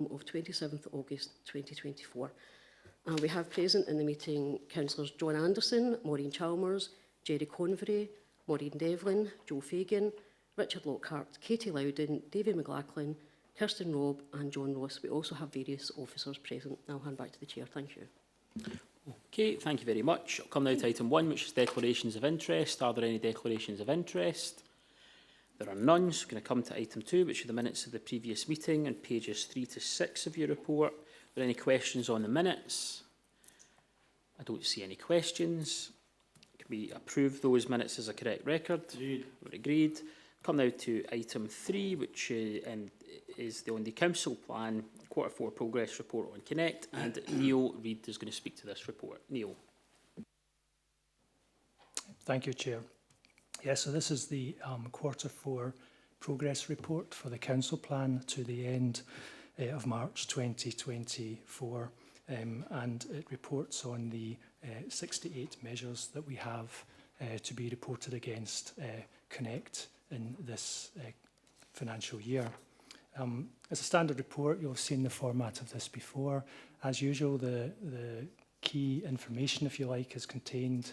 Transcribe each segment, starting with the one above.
of 27th August 2024. And we have present in the meeting Councillors John Anderson, Maureen Chalmers, Jerry Convery, Maureen Devlin, Joe Fagan, Richard Lockhart, Katie Loudon, David McLachlan, Kirsten Robb and John Ross. We also have various officers present. I'll hand back to the Chair. Thank you. Okay, thank you very much. I'll come now to item 1, which is declarations of interest. Are there any declarations of interest? There are none, so we're going to come to item 2, which are the minutes of the previous meeting and pages 3 to 6 of your report. Are there any questions on the minutes? I don't see any questions. Can we approve those minutes as a correct record? Agreed. We're agreed. Come now to item 3, which is on the Council Plan Q4 Progress Report on Connect, and Neil Reid is going to speak to this report. Neil. Thank you, Chair. Yes, so this is the Q4 Progress Report for the Council Plan to the end of March 2024, and it reports on the 68 measures that we have to be reported against Connect in this financial year. As a standard report, you'll have seen the format of this before. As usual, the key information, if you like, is contained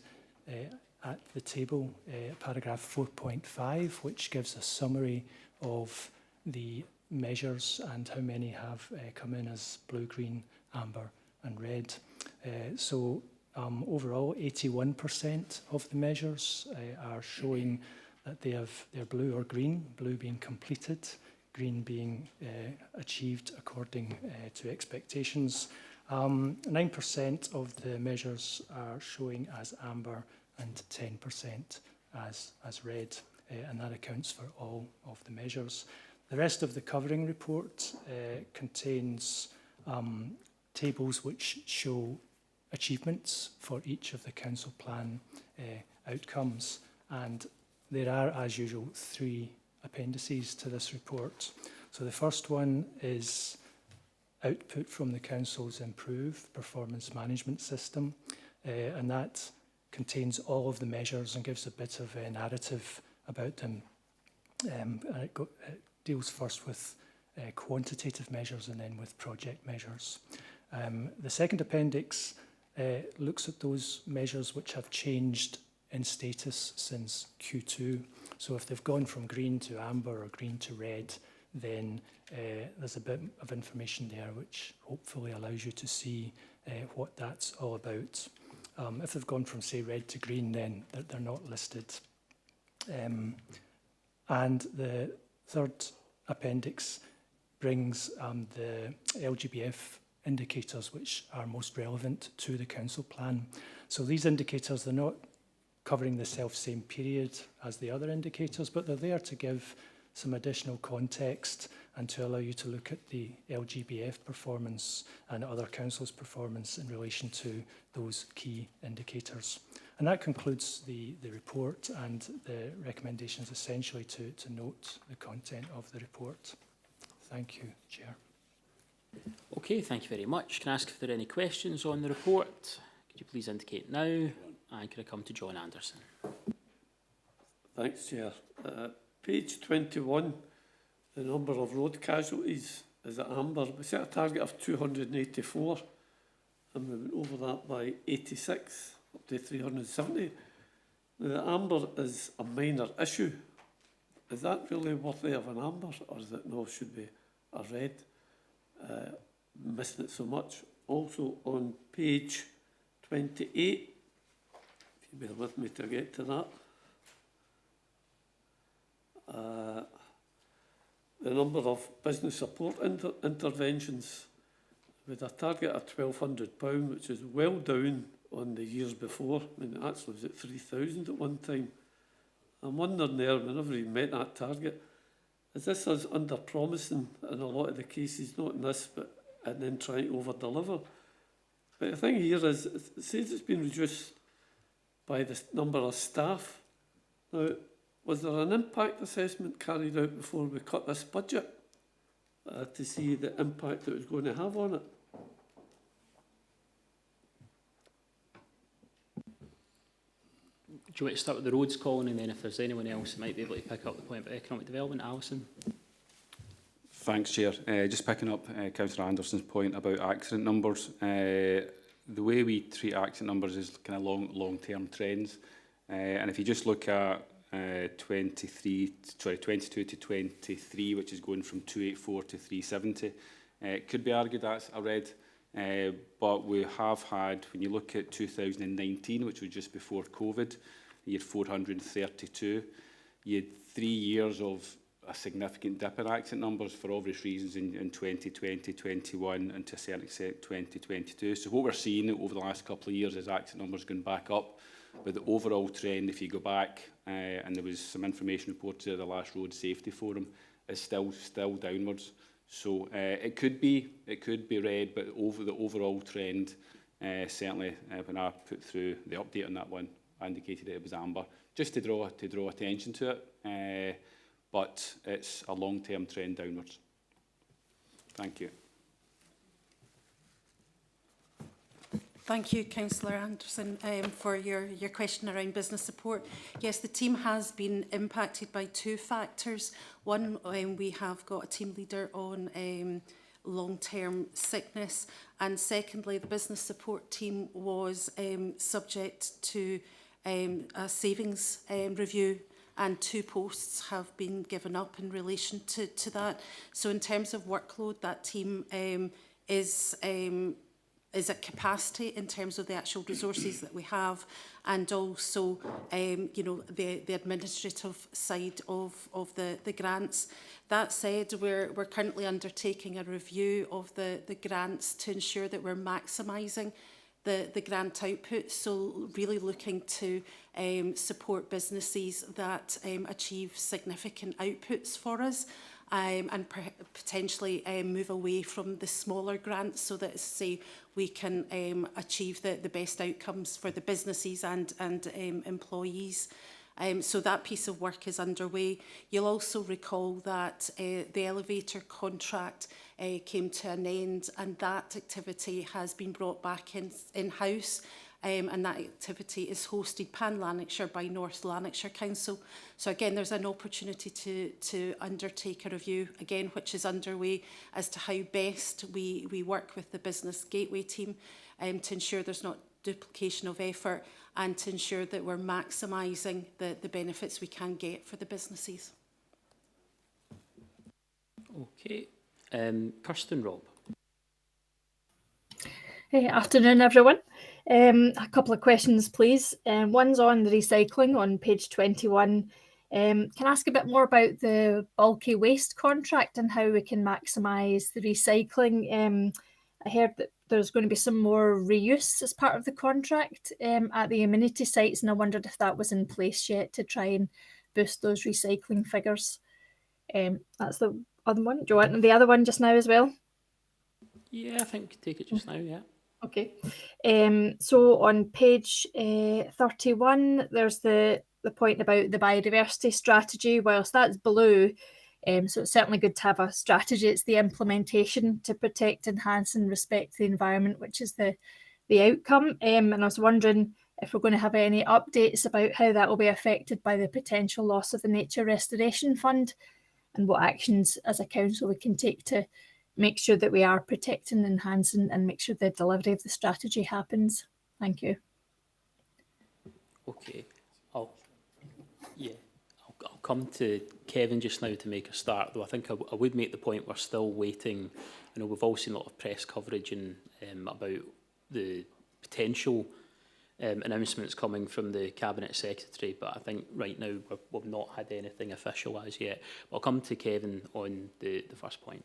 at the table, paragraph 4.5, which gives a summary of the measures and how many have come in as blue, green, amber and red. Overall, 81% of the measures are showing that they're blue or green, blue being completed, green being achieved according to expectations. 9% of the measures are showing as amber and 10% as red, and that accounts for all of the measures. The rest of the covering report contains tables which show achievements for each of the Council Plan outcomes, and there are, as usual, 3 appendices to this report. So the first one is output from the Council's improved performance management system, and that contains all of the measures and gives a bit of a narrative about them. It deals first with quantitative measures and then with project measures. The second appendix looks at those measures which have changed in status since Q2. So if they've gone from green to amber or green to red, then there's a bit of information there which hopefully allows you to see what that's all about. If they've gone from, say, red to green, then they're not listed. And the third appendix brings the LGBF indicators which are most relevant to the Council Plan. So these indicators, they're not covering the self-same period as the other indicators, but they're there to give some additional context and to allow you to look at the LGBF performance and other councils' performance in relation to those key indicators. And that concludes the report, and the recommendations essentially to note the content of the report. Thank you, Chair. Okay, thank you very much. Can I ask if there are any questions on the report? Could you please indicate now? And could I come to John Anderson? Thanks, Chair. Page 21, the number of road casualties is at amber. We set a target of 284, and we went over that by 86, up to 370. Now, the amber is a minor issue. Is that really worthy of an amber, or is it no, should be a red? Missing it so much. Also on page 28, if you bear with me to get to that, the number of business support interventions with a target of £1,200, which is well down on the years before. I mean, it actually was at 3,000 at one time. I'm wondering there, whenever we met that target, is this us under-promising in a lot of the cases, not in this, but and then trying to over-deliver? But the thing here is, it says it's been reduced by the number of staff. Now, was there an impact assessment carried out before we cut this budget to see the impact it was going to have on it? Do you want to start with the roads, Colin, and then if there's anyone else who might be able to pick up the point about economic development, Alison? Thanks, Chair. Just picking up Councillor Anderson's point about accident numbers. The way we treat accident numbers is kind of long-term trends. And if you just look at 22 to 23, which is going from 284 to 370, it could be argued that's a red. But we have had, when you look at 2019, which was just before COVID, you had 432. You had 3 years of a significant dip in accident numbers for obvious reasons in 2020, 21 and to a certain extent 2022. So what we're seeing over the last couple of years is accident numbers going back up. But the overall trend, if you go back, and there was some information reported at the last Road Safety Forum, is still downwards. So it could be red, but over the overall trend, certainly when I put through the update on that one, I indicated it was amber, just to draw attention to it. But it's a long-term trend downwards. Thank you. Thank you, Councillor Anderson, for your question around business support. Yes, the team has been impacted by two factors. One, we have got a team leader on long-term sickness, and secondly, the business support team was subject to a savings review, and 2 posts have been given up in relation to that. So in terms of workload, that team is at capacity in terms of the actual resources that we have, and also you know, the administrative side of the grants. That said, we're currently undertaking a review of the grants to ensure that we're maximising the grant output, so really looking to support businesses that achieve significant outputs for us, and potentially move away from the smaller grants, so that, say, we can achieve the best outcomes for the businesses and employees. So that piece of work is underway. You'll also recall that the elevator contract came to an end, and that activity has been brought back in-house. And that activity is hosted pan-Lanarkshire by North Lanarkshire Council. So again, there's an opportunity to undertake a review, again, which is underway, as to how best we work with the Business Gateway team to ensure there's not duplication of effort, and to ensure that we're maximising the benefits we can get for the businesses. Okay. Kirsten Robb. Hey, afternoon, everyone. A couple of questions, please. One's on the recycling on page 21. Can I ask a bit more about the bulky waste contract and how we can maximise the recycling? I heard that there's going to be some more reuse as part of the contract at the amenity sites, and I wondered if that was in place yet to try and boost those recycling figures. That's the other one. Do you want the other one just now as well? Yeah, I think take it just now, yeah. Okay. So on page 31, there's the point about the biodiversity strategy. Whilst that's blue, so it's certainly good to have a strategy. It's the implementation to protect, enhance and respect the environment, which is the outcome. And I was wondering if we're going to have any updates about how that will be affected by the potential loss of the Nature Restoration Fund, and what actions as a council we can take to make sure that we are protecting, enhancing and make sure the delivery of the strategy happens. Thank you. Okay. I'll come to Kevin just now to make a start, though I think I would make the point we're still waiting. I know we've all seen a lot of press coverage about the potential announcements coming from the Cabinet Secretary, but I think right now we've not had anything official as yet. But I'll come to Kevin on the first point.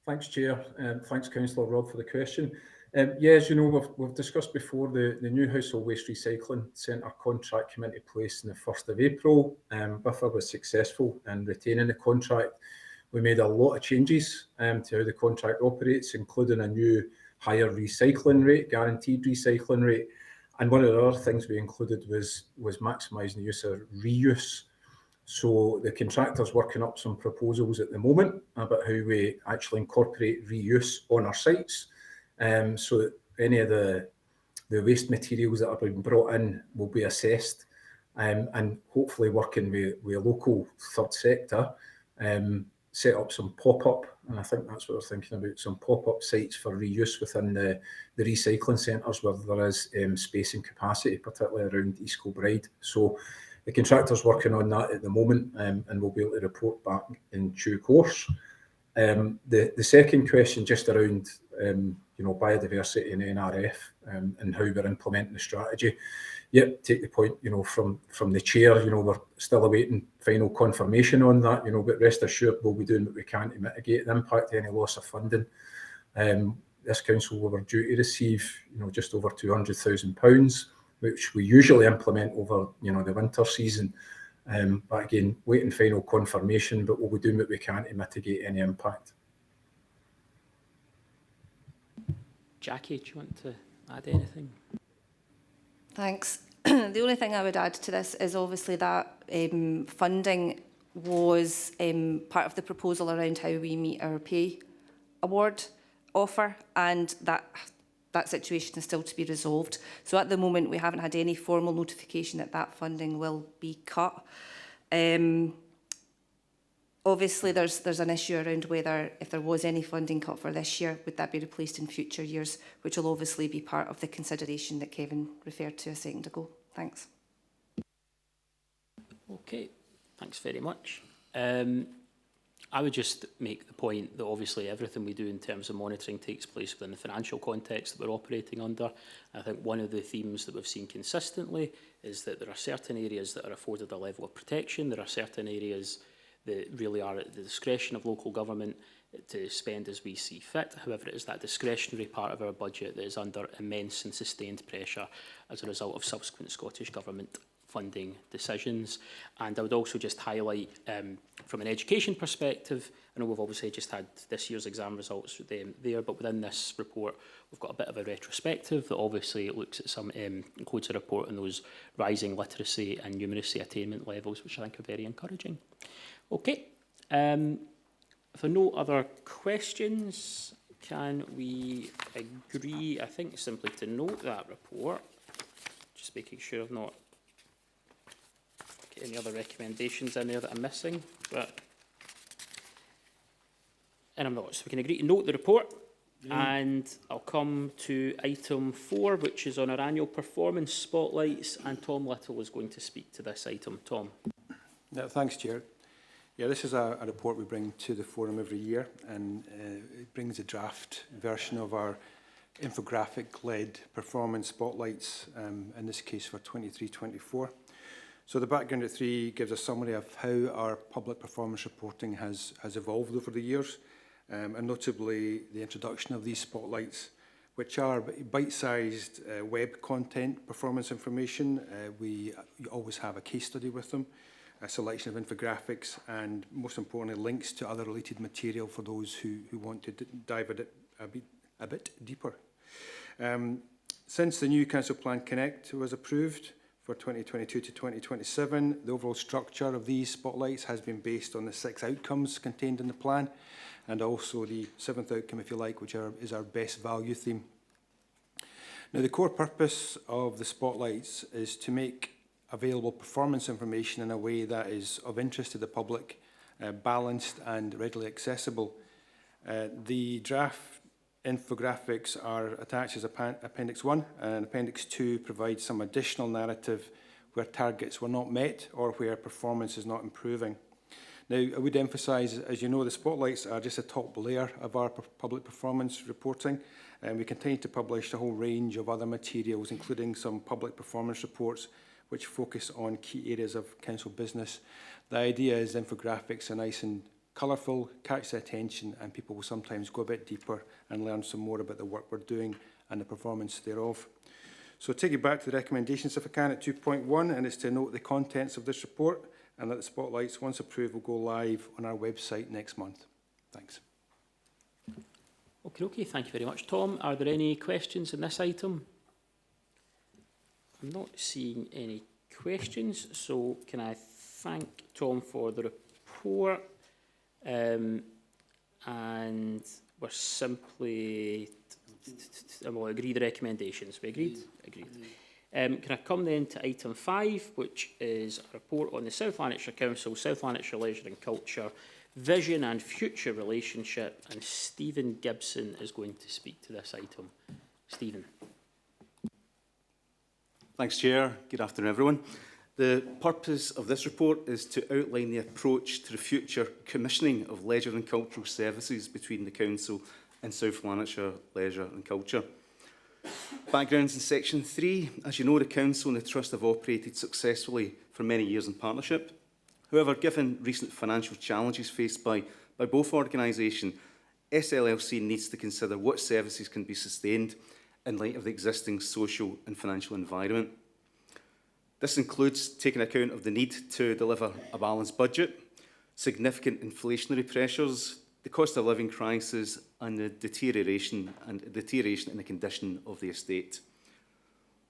Thanks, Chair. Thanks, Councillor Robb, for the question. Yeah, as you know, we've discussed before, the new Household Waste Recycling Centre contract came into place on the 1st of April. Biffa was successful in retaining the contract. We made a lot of changes to how the contract operates, including a new higher recycling rate, guaranteed recycling rate. And one of the other things we included was maximising the use of reuse. So the contractor's working up some proposals at the moment about how we actually incorporate reuse on our sites, so that any of the waste materials that are being brought in will be assessed and hopefully working with a local third sector, set up some pop-up, and I think that's what we're thinking about, some pop-up sites for reuse within the recycling centres where there is space and capacity, particularly around East Kilbride. So the contractor's working on that at the moment, and we'll be able to report back in due course. The second question just around biodiversity and NRF, and how we're implementing the strategy. Yep, take the point, from the chair, we're still awaiting final confirmation on that, but rest assured we'll be doing what we can to mitigate the impact of any loss of funding. This council we were due to receive, just over £200,000, which we usually implement over, the winter season. But again, waiting final confirmation, but we'll be doing what we can to mitigate any impact. Jackie, do you want to add anything? Thanks. The only thing I would add to this is obviously that funding was part of the proposal around how we meet our pay award offer, and that situation is still to be resolved. So at the moment, we haven't had any formal notification that funding will be cut. Obviously, there's an issue around whether, if there was any funding cut for this year, would that be replaced in future years, which will obviously be part of the consideration that Kevin referred to a second ago. Thanks. Okay, thanks very much. I would just make the point that obviously everything we do in terms of monitoring takes place within the financial context that we're operating under. I think one of the themes that we've seen consistently is that there are certain areas that are afforded a level of protection. There are certain areas that really are at the discretion of local government to spend as we see fit. However, it is that discretionary part of our budget that is under immense and sustained pressure as a result of subsequent Scottish Government funding decisions. And I would also just highlight, from an education perspective, I know we've obviously just had this year's exam results there, but within this report, we've got a bit of a retrospective that obviously looks at some, includes a report on those rising literacy and numeracy attainment levels, which I think are very encouraging. Okay, if there are no other questions, can we agree, I think, simply to note that report, just making sure I've not got any other recommendations in there that I'm missing, and I'm not, so we can agree to note the report. And I'll come to item 4, which is on our annual performance spotlights, and Tom Little is going to speak to this item. Tom. Yeah, thanks, Chair. Yeah, this is a report we bring to the forum every year, and it brings a draft version of our infographic-led performance spotlights, in this case for 23-24. So the background at 3 gives a summary of how our public performance reporting has evolved over the years, and notably the introduction of these spotlights, which are bite-sized web content performance information. We always have a case study with them, a selection of infographics, and most importantly, links to other related material for those who want to dive a bit deeper. Since the new Council Plan Connect was approved for 2022 to 2027, the overall structure of these spotlights has been based on the 6 outcomes contained in the plan, and also the 7th outcome, if you like, which is our best value theme. Now, the core purpose of the spotlights is to make available performance information in a way that is of interest to the public, balanced and readily accessible. The draft infographics are attached as Appendix 1, and Appendix 2 provides some additional narrative where targets were not met or where performance is not improving. Now, I would emphasise, as you know, the spotlights are just a top layer of our public performance reporting, and we continue to publish a whole range of other materials, including some public performance reports which focus on key areas of council business. The idea is infographics are nice and colourful, catch the attention, and people will sometimes go a bit deeper and learn some more about the work we're doing and the performance thereof. So take you back to the recommendations, if I can, at 2.1, and it's to note the contents of this report, and that the spotlights, once approved, will go live on our website next month. Thanks. Okay, thank you very much, Tom. Are there any questions in this item? I'm not seeing any questions, so can I thank Tom for the report, and we're simply, we'll agree the recommendations. We agreed? Agreed. Can I come then to item 5, which is a report on the South Lanarkshire Council, South Lanarkshire Leisure and Culture, Vision and Future Relationship, and Stephen Gibson is going to speak to this item. Stephen. Thanks, Chair. Good afternoon, everyone. The purpose of this report is to outline the approach to the future commissioning of leisure and cultural services between the Council and South Lanarkshire Leisure and Culture. Backgrounds in Section 3. As you know, the Council and the Trust have operated successfully for many years in partnership. However, given recent financial challenges faced by both organisations, SLLC needs to consider what services can be sustained in light of the existing social and financial environment. This includes taking account of the need to deliver a balanced budget, significant inflationary pressures, the cost of living crisis, and the deterioration in the condition of the estate.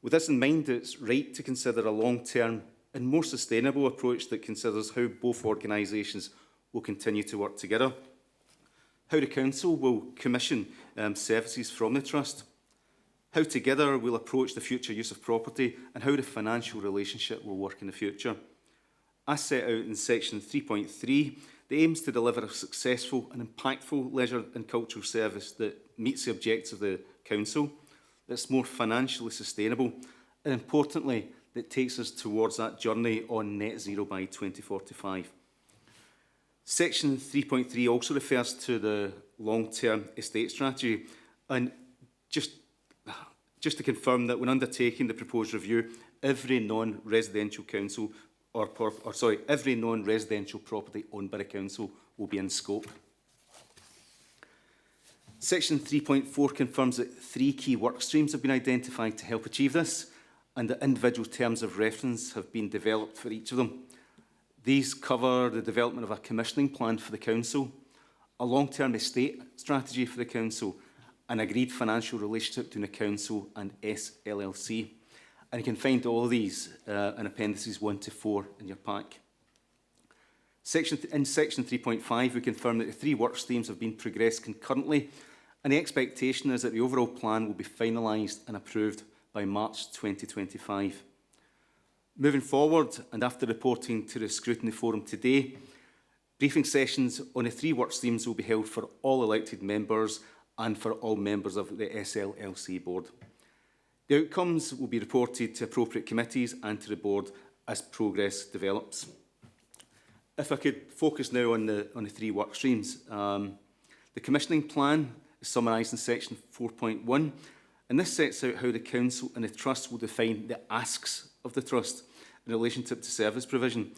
With this in mind, it's right to consider a long-term and more sustainable approach that considers how both organisations will continue to work together, how the Council will commission services from the Trust, how together we'll approach the future use of property, and how the financial relationship will work in the future. As set out in Section 3.3, the aim is to deliver a successful and impactful leisure and cultural service that meets the objectives of the Council, that's more financially sustainable, and importantly, that takes us towards that journey on net zero by 2045. Section 3.3 also refers to the long-term estate strategy, and just to confirm that when undertaking the proposed review, every non-residential council every non-residential property owned by the council will be in scope. Section 3.4 confirms that 3 key work streams have been identified to help achieve this, and that individual terms of reference have been developed for each of them. These cover the development of a commissioning plan for the council, a long-term estate strategy for the council, an agreed financial relationship between the council and SLLC. And you can find all of these in appendices 1 to 4 in your pack. In Section 3.5, we confirm that the 3 work streams have been progressed concurrently, and the expectation is that the overall plan will be finalised and approved by March 2025. Moving forward, and after reporting to the Scrutiny Forum today, briefing sessions on the 3 work streams will be held for all elected members and for all members of the SLLC board. The outcomes will be reported to appropriate committees and to the board as progress develops. If I could focus now on the 3 work streams. The commissioning plan is summarised in Section 4.1, and this sets out how the Council and the Trust will define the asks of the Trust in relationship to service provision.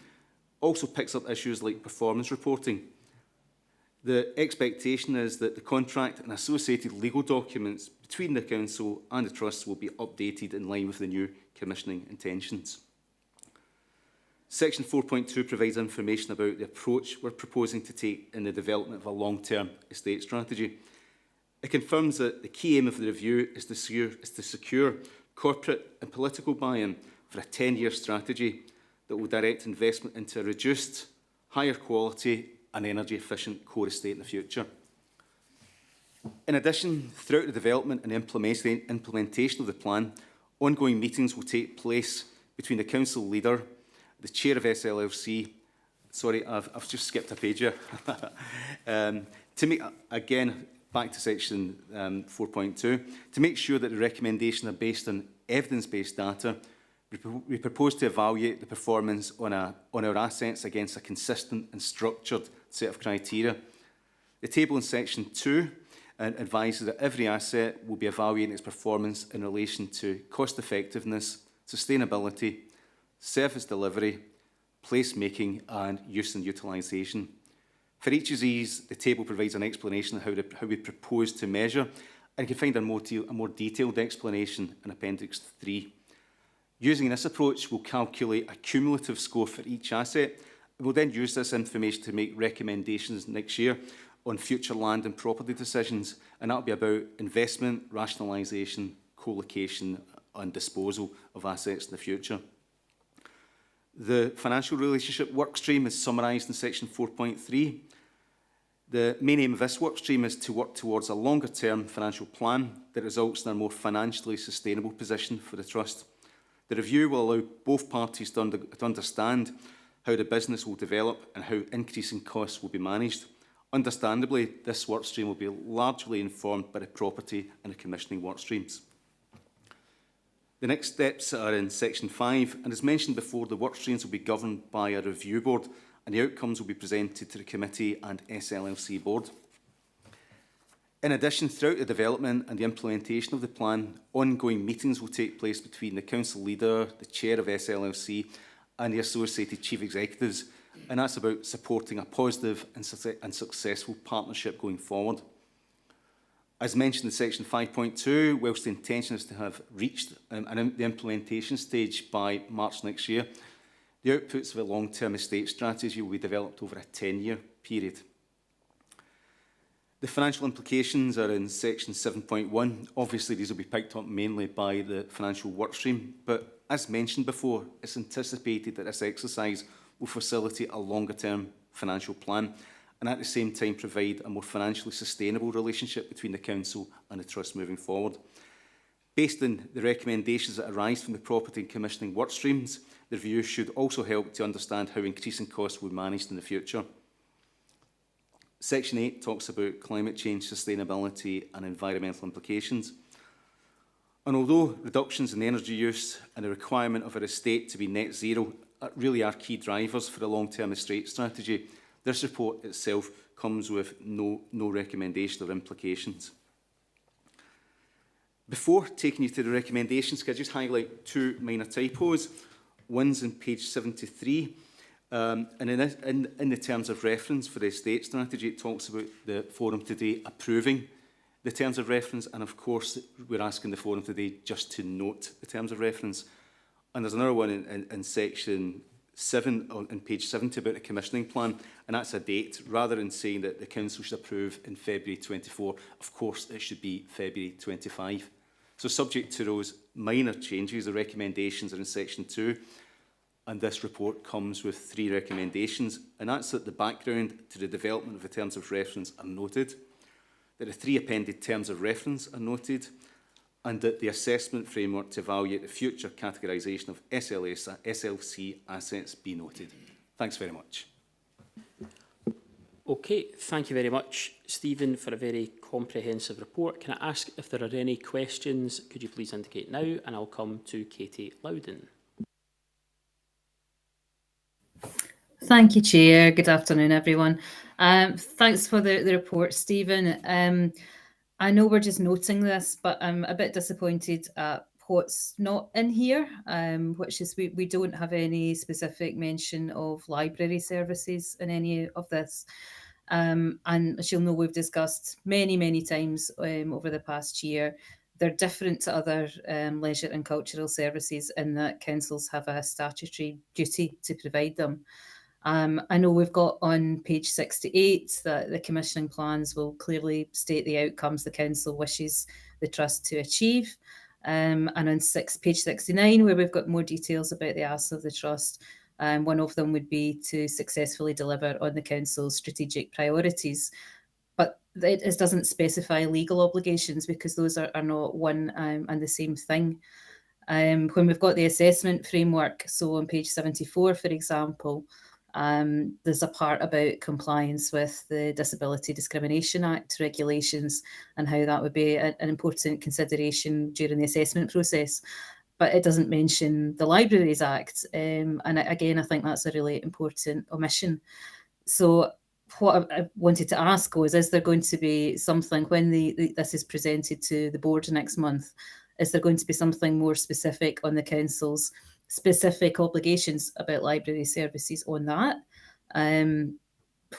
Also picks up issues like performance reporting. The expectation is that the contract and associated legal documents between the Council and the Trust will be updated in line with the new commissioning intentions. Section 4.2 provides information about the approach we're proposing to take in the development of a long-term estate strategy. It confirms that the key aim of the review is to secure corporate and political buy-in for a 10-year strategy that will direct investment into a reduced, higher quality and energy efficient core estate in the future. In addition, throughout the development and implementation of the plan, ongoing meetings will take place between the council leader, the chair of SLLC, sorry, I've just skipped a page here, to make, again, back to section 4.2, to make sure that the recommendations are based on evidence-based data. We propose to evaluate the performance on our assets against a consistent and structured set of criteria. The table in section 2 advises that every asset will be evaluating its performance in relation to cost effectiveness, sustainability, service delivery, placemaking and use and utilisation. For each of these, the table provides an explanation of how we propose to measure, and you can find a more detailed explanation in Appendix 3. Using this approach, we'll calculate a cumulative score for each asset, and we'll then use this information to make recommendations next year on future land and property decisions, and that'll be about investment, rationalisation, co-location and disposal of assets in the future. The financial relationship work stream is summarised in section 4.3. The main aim of this work stream is to work towards a longer-term financial plan that results in a more financially sustainable position for the Trust. The review will allow both parties to understand how the business will develop and how increasing costs will be managed. Understandably, this workstream will be largely informed by the property and the commissioning workstreams. The next steps are in Section 5, and as mentioned before, the workstreams will be governed by a review board, and the outcomes will be presented to the committee and SLLC board. In addition, throughout the development and the implementation of the plan, ongoing meetings will take place between the council leader, the chair of SLLC, and the associated chief executives, and that's about supporting a positive and successful partnership going forward. As mentioned in Section 5.2, whilst the intention is to have reached the implementation stage by March next year, the outputs of a long-term estate strategy will be developed over a 10-year period. The financial implications are in Section 7.1. Obviously, these will be picked up mainly by the financial workstream, but as mentioned before, it's anticipated that this exercise will facilitate a longer-term financial plan and at the same time provide a more financially sustainable relationship between the Council and the Trust moving forward. Based on the recommendations that arise from the property and commissioning work streams, the review should also help to understand how increasing costs will be managed in the future. Section 8 talks about climate change, sustainability and environmental implications. And although reductions in energy use and the requirement of our estate to be net zero really are key drivers for the long-term estate strategy, this report itself comes with no recommendation or implications. Before taking you to the recommendations, can I just highlight two minor typos? One's on page 73, and in the terms of reference for the estate strategy, it talks about the forum today approving the terms of reference, and of course we're asking the forum today just to note the terms of reference. And there's another one in section 7 on page 70 about the commissioning plan, and that's a date. Rather than saying that the council should approve in February 24, of course it should be February 25. So subject to those minor changes, the recommendations are in section 2, and this report comes with 3 recommendations, and that's that the background to the development of the terms of reference are noted, that the 3 appended terms of reference are noted, and that the assessment framework to evaluate the future categorisation of SLC assets be noted. Thanks very much. Okay, thank you very much, Stephen, for a very comprehensive report. Can I ask if there are any questions? Could you please indicate now, and I'll come to Katie Loudon. Thank you, Chair. Good afternoon, everyone. Thanks for the report, Stephen. I know we're just noting this, but I'm a bit disappointed at what's not in here, which is we don't have any specific mention of library services in any of this. And as you'll know, we've discussed many times over the past year, they're different to other leisure and cultural services in that councils have a statutory duty to provide them. I know we've got on page 68 that the commissioning plans will clearly state the outcomes the council wishes the trust to achieve. And on page 69, where we've got more details about the asks of the trust, one of them would be to successfully deliver on the council's strategic priorities. But it doesn't specify legal obligations because those are not one and the same thing. When we've got the assessment framework, so on page 74, for example, there's a part about compliance with the Disability Discrimination Act regulations and how that would be an important consideration during the assessment process. But it doesn't mention the Libraries Act. And again, I think that's a really important omission. So what I wanted to ask was, is there going to be something when this is presented to the board next month, is there going to be something more specific on the council's specific obligations about library services on that?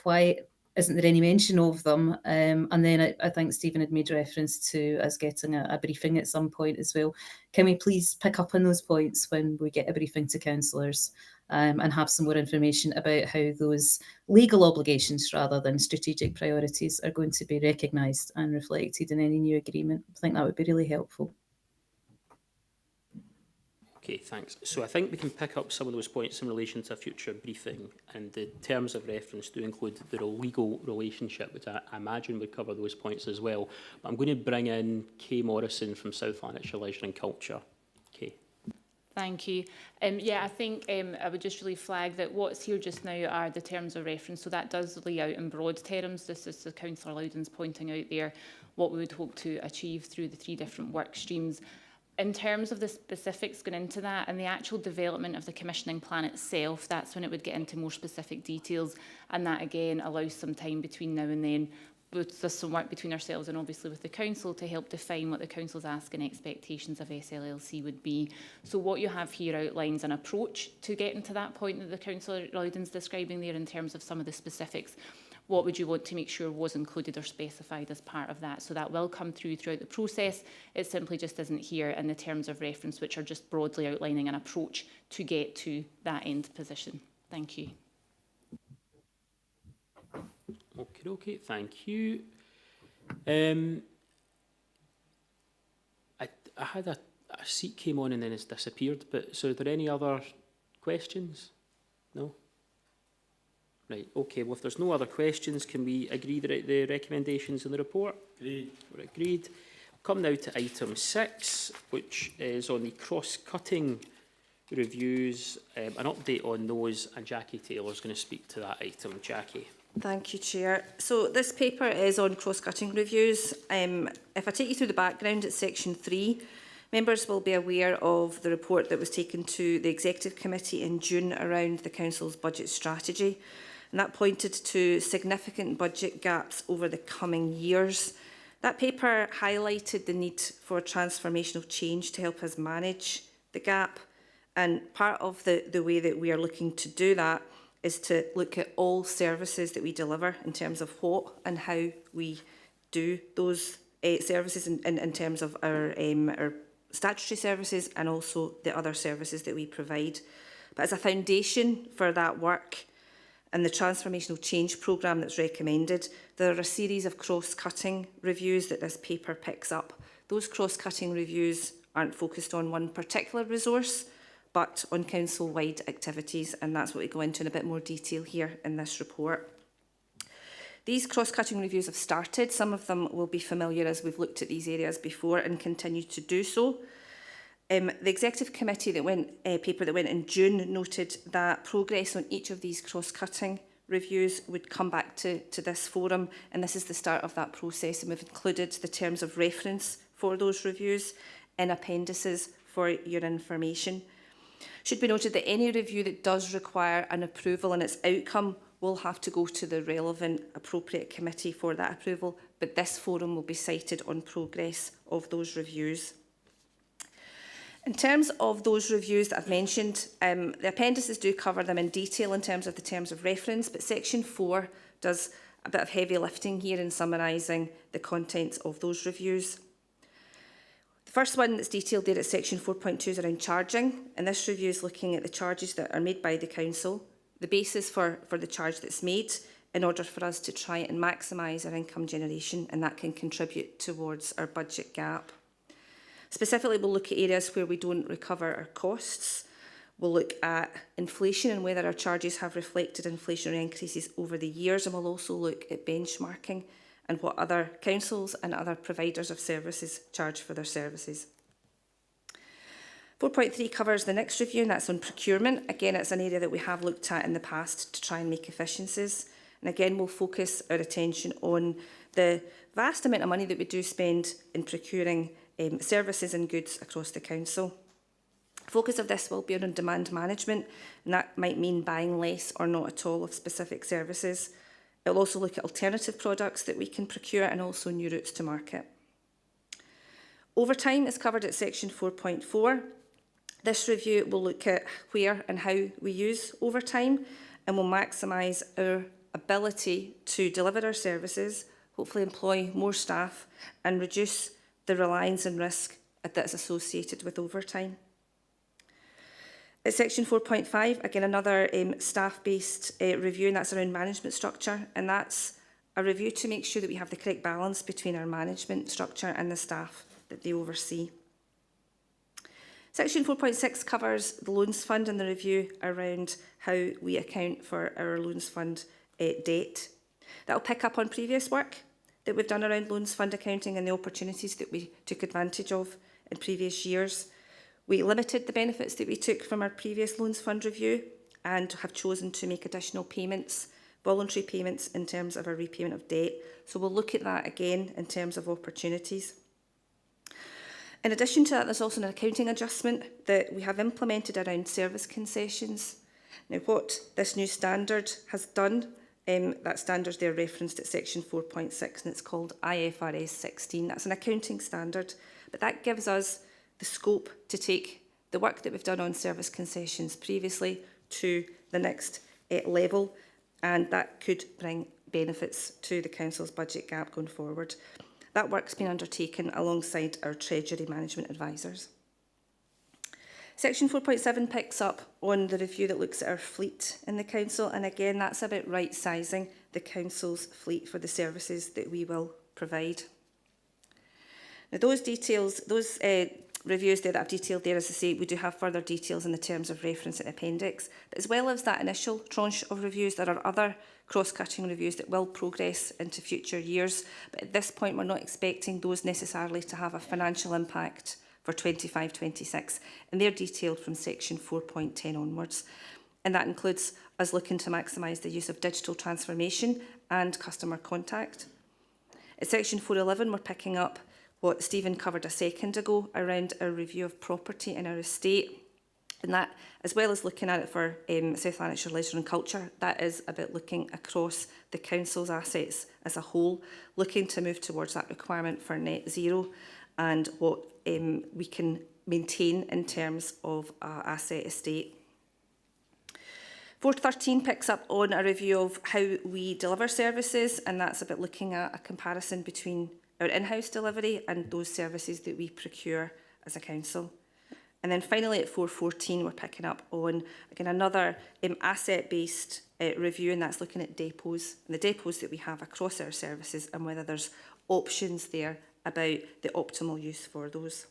Why isn't there any mention of them? And then I think Stephen had made reference to us getting a briefing at some point as well. Can we please pick up on those points when we get a briefing to councillors and have some more information about how those legal obligations rather than strategic priorities are going to be recognised and reflected in any new agreement? I think that would be really helpful. Okay, thanks. So I think we can pick up some of those points in relation to a future briefing, and the terms of reference do include the legal relationship, which I imagine would cover those points as well. But I'm going to bring in Kay Morrison from South Lanarkshire Leisure and Culture. Kay. Thank you. Yeah, I think I would just really flag that what's here just now are the terms of reference. So that does lay out in broad terms. This is, as Councillor Loudon's pointing out there, what we would hope to achieve through the 3 different work streams. In terms of the specifics going into that and the actual development of the commissioning plan itself, that's when it would get into more specific details. And that, again, allows some time between now and then. There's some work between ourselves and obviously with the council to help define what the council's asking expectations of SLLC would be. So what you have here outlines an approach to getting to that point that the councillor Loudon's describing there in terms of some of the specifics. What would you want to make sure was included or specified as part of that? So that will come throughout the process. It simply just isn't here in the terms of reference, which are just broadly outlining an approach to get to that end position. Thank you. Okay, thank you. I had a seat came on and then it's disappeared, but so are there any other questions? No? Right, okay, well if there's no other questions, can we agree the recommendations in the report? Agreed. We're agreed. Come now to item 6, which is on the cross-cutting reviews, an update on those, and Jackie Taylor's going to speak to that item. Jackie. Thank you, Chair. So this paper is on cross-cutting reviews. If I take you through the background, it's section 3. Members will be aware of the report that was taken to the Executive Committee in June around the Council's budget strategy. And that pointed to significant budget gaps over the coming years. That paper highlighted the need for transformational change to help us manage the gap. And part of the way that we are looking to do that is to look at all services that we deliver in terms of what and how we do those services in terms of our statutory services and also the other services that we provide. But as a foundation for that work and the transformational change programme that's recommended, there are a series of cross-cutting reviews that this paper picks up. Those cross-cutting reviews aren't focused on one particular resource, but on council-wide activities, and that's what we go into in a bit more detail here in this report. These cross-cutting reviews have started. Some of them will be familiar as we've looked at these areas before and continue to do so. The Executive Committee paper that went in June noted that progress on each of these cross-cutting reviews would come back to this forum, and this is the start of that process, and we've included the terms of reference for those reviews in appendices for your information. Should be noted that any review that does require an approval and its outcome will have to go to the relevant appropriate committee for that approval, but this forum will be cited on progress of those reviews. In terms of those reviews that I've mentioned, the appendices do cover them in detail in terms of the terms of reference, but section 4 does a bit of heavy lifting here in summarising the contents of those reviews. The first one that's detailed there at section 4.2 is around charging, and this review is looking at the charges that are made by the council, the basis for the charge that's made, in order for us to try and maximise our income generation, and that can contribute towards our budget gap. Specifically, we'll look at areas where we don't recover our costs. We'll look at inflation and whether our charges have reflected inflationary increases over the years, and we'll also look at benchmarking and what other councils and other providers of services charge for their services. 4.3 covers the next review, and that's on procurement. Again, it's an area that we have looked at in the past to try and make efficiencies. And again, we'll focus our attention on the vast amount of money that we do spend in procuring services and goods across the council. Focus of this will be on demand management, and that might mean buying less or not at all of specific services. It'll also look at alternative products that we can procure and also new routes to market. Overtime is covered at section 4.4. This review will look at where and how we use overtime and will maximise our ability to deliver our services, hopefully employ more staff and reduce the reliance and risk that is associated with overtime. At section 4.5, again, another staff-based review, and that's around management structure, and that's a review to make sure that we have the correct balance between our management structure and the staff that they oversee. Section 4.6 covers the loans fund and the review around how we account for our loans fund debt. That will pick up on previous work that we've done around loans fund accounting and the opportunities that we took advantage of in previous years. We limited the benefits that we took from our previous loans fund review and have chosen to make additional payments, voluntary payments in terms of our repayment of debt. So we'll look at that again in terms of opportunities. In addition to that, there's also an accounting adjustment that we have implemented around service concessions. Now, what this new standard has done, that standard there referenced at section 4.6, and it's called IFRS 16. That's an accounting standard, but that gives us the scope to take the work that we've done on service concessions previously to the next level, and that could bring benefits to the Council's budget gap going forward. That work's been undertaken alongside our Treasury Management Advisors. Section 4.7 picks up on the review that looks at our fleet in the Council, and again that's about right-sizing the Council's fleet for the services that we will provide. Now those details, those reviews there that I've detailed there, as I say, we do have further details in the terms of reference in appendix, but as well as that initial tranche of reviews, there are other cross-cutting reviews that will progress into future years, but at this point we're not expecting those necessarily to have a financial impact for 25-26, and they're detailed from section 4.10 onwards, and that includes us looking to maximise the use of digital transformation and customer contact. At section 4.11 we're picking up what Stephen covered a second ago around our review of property in our estate. And that, as well as looking at it for South Lanarkshire Leisure and Culture, that is about looking across the Council's assets as a whole, looking to move towards that requirement for net zero and what we can maintain in terms of our asset estate. 4.13 picks up on a review of how we deliver services, and that's about looking at a comparison between our in-house delivery and those services that we procure as a council. And then finally at 4.14 we're picking up on, again, another asset-based review, and that's looking at depots and the depots that we have across our services and whether there's options there about the optimal use for those.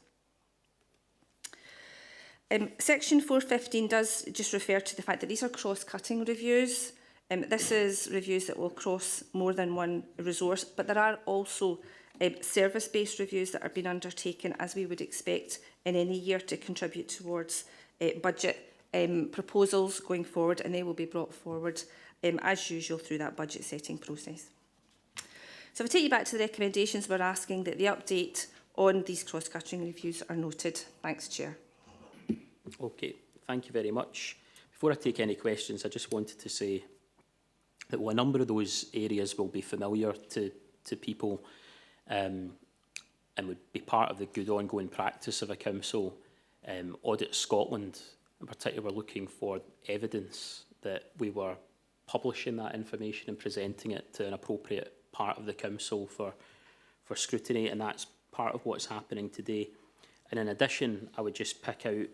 Section 4.15 does just refer to the fact that these are cross-cutting reviews. This is reviews that will cross more than one resource, but there are also service-based reviews that are being undertaken as we would expect in any year to contribute towards budget proposals going forward, and they will be brought forward as usual through that budget setting process. So if I take you back to the recommendations, we're asking that the update on these cross-cutting reviews are noted. Thanks, Chair. Okay, thank you very much. Before I take any questions, I just wanted to say that while a number of those areas will be familiar to people and would be part of the good ongoing practice of a council, Audit Scotland in particular were looking for evidence that we were publishing that information and presenting it to an appropriate part of the council for scrutiny, and that's part of what's happening today. And in addition, I would just pick out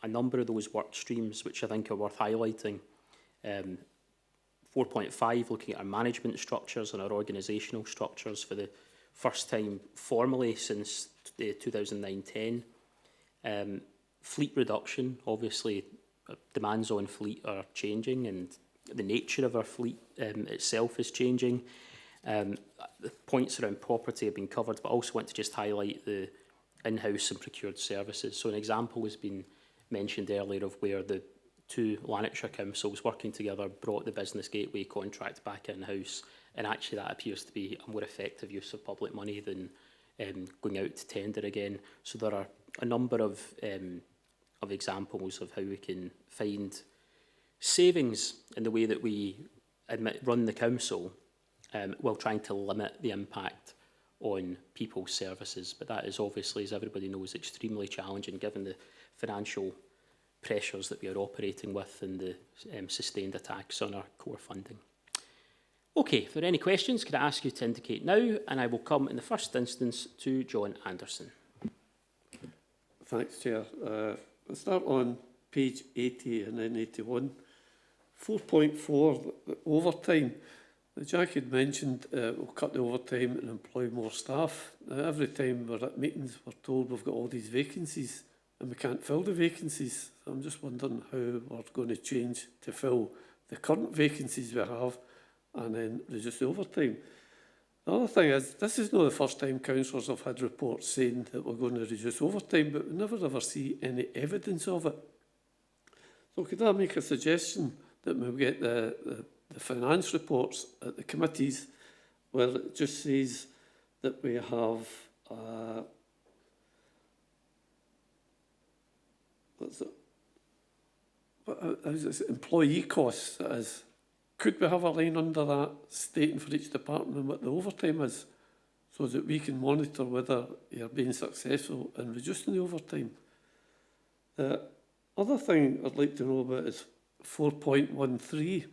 a number of those work streams which I think are worth highlighting. 4.5, looking at our management structures and our organisational structures for the first time formally since 2009-10. Fleet reduction, obviously demands on fleet are changing and the nature of our fleet itself is changing. The points around property have been covered, but I also want to just highlight the in-house and procured services. So an example has been mentioned earlier of where the two Lanarkshire councils working together brought the Business Gateway contract back in-house, and actually that appears to be a more effective use of public money than going out to tender again. So there are a number of examples of how we can find savings in the way that we run the council while trying to limit the impact on people's services. But that is obviously, as everybody knows, extremely challenging given the financial pressures that we are operating with and the sustained attacks on our core funding. Okay, if there are any questions, could I ask you to indicate now, and I will come in the first instance to John Anderson. Thanks, Chair. I'll start on page 80 and then 81. 4.4, overtime. Jack had mentioned we'll cut the overtime and employ more staff. Now, every time we're at meetings, we're told we've got all these vacancies and we can't fill the vacancies. So I'm just wondering how we're going to change to fill the current vacancies we have and then reduce the overtime. The other thing is, this is not the first time councillors have had reports saying that we're going to reduce overtime, but we never ever see any evidence of it. So could I make a suggestion that we get the finance reports at the committees where it just says that we have what's it? Employee costs, that is. Could we have a line under that stating for each department what the overtime is, so that we can monitor whether you're being successful in reducing the overtime? The other thing I'd like to know about is 4.13.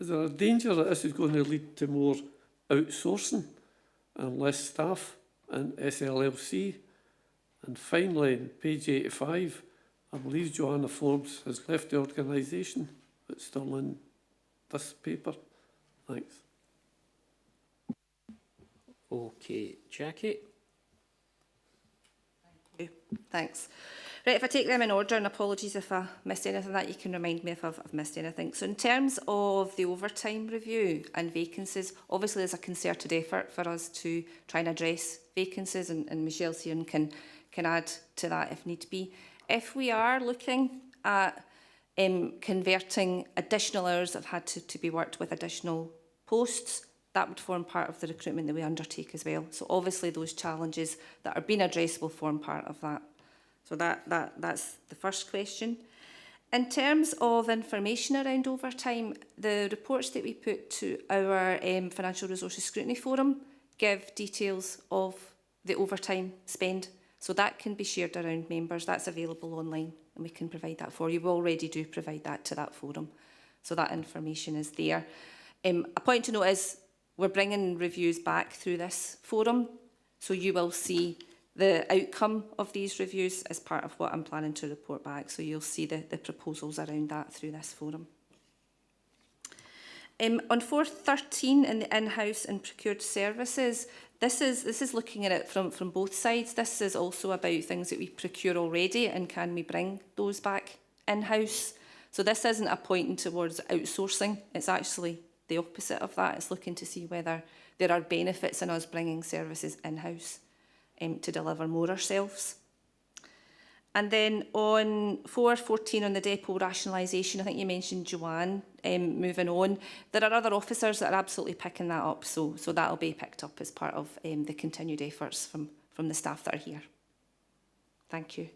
Is there a danger that this is going to lead to more outsourcing and less staff in SLLC? And finally, on page 85, I believe Joanna Forbes has left the organisation. It's still in this paper. Thanks. Okay, Jackie. Thank you. Thanks. Right, if I take them in order, and apologies if I missed anything, that you can remind me if I've missed anything. So in terms of the overtime review and vacancies, obviously there's a concerted effort for us to try and address vacancies, and Michelle Searan can add to that if need be. If we are looking at converting additional hours that have had to be worked with additional posts, that would form part of the recruitment that we undertake as well. So obviously those challenges that are being addressed will form part of that. So that's the first question. In terms of information around overtime, the reports that we put to our Financial Resources Scrutiny Forum give details of the overtime spend. So that can be shared around members. That's available online, and we can provide that for you. We already do provide that to that forum. So that information is there. A point to note is we're bringing reviews back through this forum. So you will see the outcome of these reviews as part of what I'm planning to report back. So you'll see the proposals around that through this forum. On 4.13 in the in-house and procured services, this is looking at it from both sides. This is also about things that we procure already and can we bring those back in-house. So this isn't a pointing towards outsourcing. It's actually the opposite of that. It's looking to see whether there are benefits in us bringing services in-house to deliver more ourselves. And then on 4.14 on the depot rationalisation, I think you mentioned Joanne, moving on. There are other officers that are absolutely picking that up, so that'll be picked up as part of the continued efforts from the staff that are here. Thank you.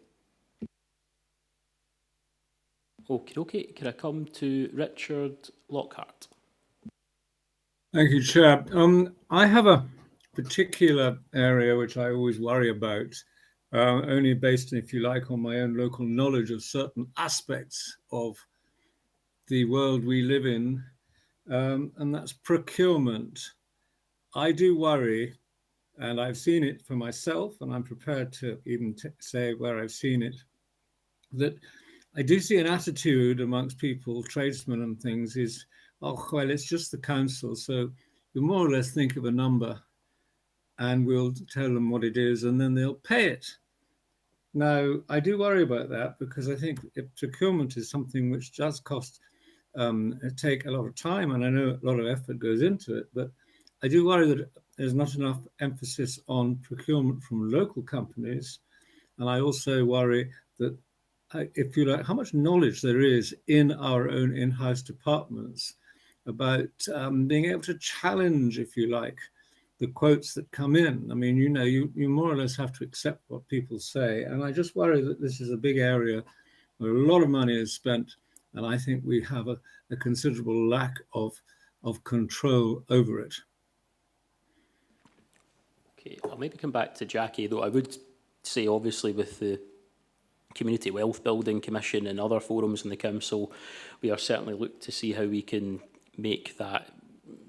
Okay. Can I come to Richard Lockhart? Thank you, Chair. I have a particular area which I always worry about, only based, if you like, on my own local knowledge of certain aspects of the world we live in, and that's procurement. I do worry, and I've seen it for myself, and I'm prepared to even say where I've seen it, that I do see an attitude amongst people, tradesmen and things, is, oh, well, it's just the council, so we more or less think of a number and we'll tell them what it is and then they'll pay it. Now, I do worry about that because I think procurement is something which does take a lot of time, and I know a lot of effort goes into it, but I do worry that there's not enough emphasis on procurement from local companies. And I also worry that, if you like, how much knowledge there is in our own in-house departments about being able to challenge, if you like, the quotes that come in. I mean, you more or less have to accept what people say. And I just worry that this is a big area where a lot of money is spent. And I think we have a considerable lack of control over it. Okay, I'll maybe come back to Jackie, though I would say, obviously, with the Community Wealth Building Commission and other forums in the council, we are certainly looked to see how we can make that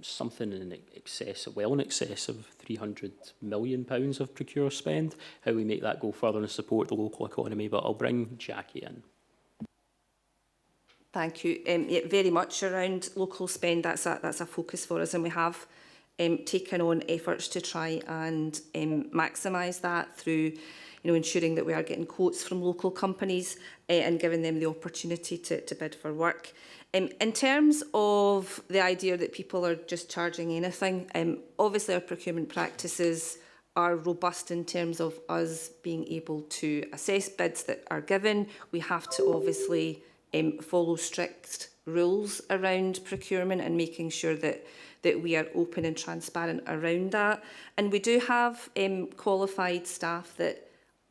something in excess, well in excess of £300 million of procure spend, how we make that go further and support the local economy. But I'll bring Jackie in. Thank you. Yeah, very much around local spend, that's a focus for us, and we have taken on efforts to try and maximise that through you know, ensuring that we are getting quotes from local companies and giving them the opportunity to bid for work. In terms of the idea that people are just charging anything, obviously our procurement practices are robust in terms of us being able to assess bids that are given. We have to obviously follow strict rules around procurement and making sure that we are open and transparent around that. And we do have qualified staff that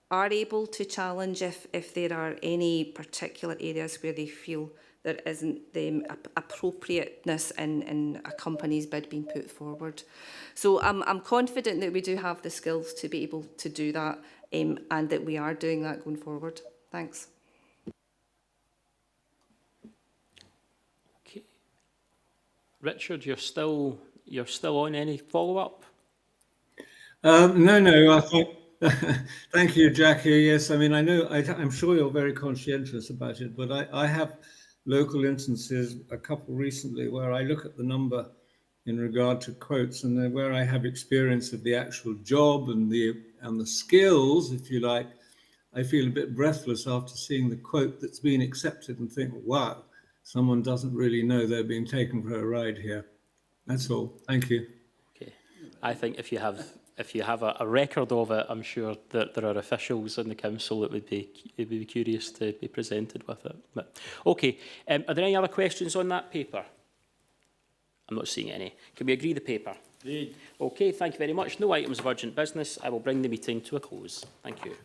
are able to challenge if there are any particular areas where they feel there isn't the appropriateness in a company's bid being put forward. So I'm confident that we do have the skills to be able to do that and that we are doing that going forward. Thanks. Okay. Richard, you're still on. Any follow-up? No, I think, thank you, Jackie. Yes, I mean, I know, I'm sure you're very conscientious about it, but I have local instances, a couple recently, where I look at the number in regard to quotes, and then where I have experience of the actual job and the skills, if you like, I feel a bit breathless after seeing the quote that's been accepted and think, wow, someone doesn't really know they're being taken for a ride here. That's all. Thank you. Okay. I think if you have a record of it, I'm sure that there are officials in the council that would be curious to be presented with it. But okay, are there any other questions on that paper? I'm not seeing any. Can we agree the paper? Agreed. Okay, thank you very much. No items of urgent business. I will bring the meeting to a close. Thank you.